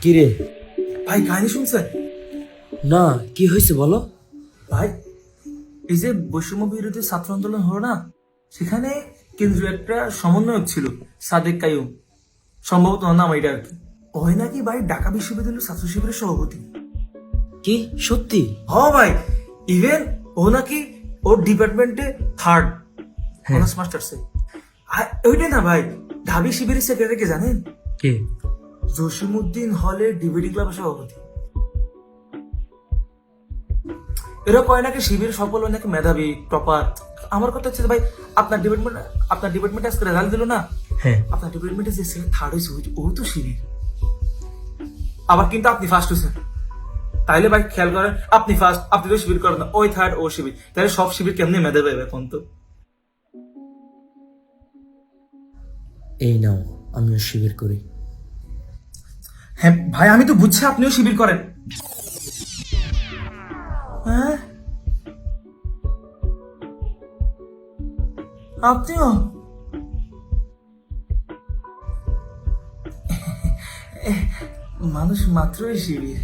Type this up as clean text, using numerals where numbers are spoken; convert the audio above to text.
কি রে? ভাই কাহিনী শুনছেন? না, কি হয়েছে বলো। ভাই এই যে বৈষম্য বিরোধী ছাত্র আন্দোলন হলো না, সেখানে কেন্দ্রীয় একটা সমন্বয়ক ছিল, সাদেক কাইয়ুম, সম্ভবত ওর নাম এটা আর কি। ওই নাকি ভাই ঢাকা বিশ্ববিদ্যালয়ের ছাত্র শিবিরের সভাপতি। কি সত্যি? হ ভাই, ইভেন ও নাকি ওর ডিপার্টমেন্টে থার্ড অনার্স মাস্টার্সে। আর ওইটাই না ভাই, ঢাবি শিবিরের সেক্রেটারি কে জানেন? কে? জসিমউদ্দিন হলের ডিবেটি ক্লাবের সভাপতি। এরা কয় নাকি শিবির সকল নাকি মেধাবী টপার। আমার কথা হচ্ছে যে ভাই, আপনার ডিপার্টমেন্ট আজকে রেজাল্ট দিল না, হ্যাঁ। আপনার ডিপার্টমেন্টে যে ছেলে থার্ড হয়েছে ও তো শিবির। আবার কিন্তু আপনি ফার্স্ট হয়েছেন। তাইলে ভাই খেয়াল করেন, আপনি ফার্স্ট, আপনি তো শিবির করেন না, ওই থার্ড ও শিবির, তাহলে সব শিবির কেমনি মেধাবী হবে এখন তো? এই নাও, আমিও শিবির করি। হ্যাঁ ভাই, আমি তো বুঝছি আপনিও শিবির করেন। হ্যাঁ, আপনিও? মানুষ মাত্রই শিবির।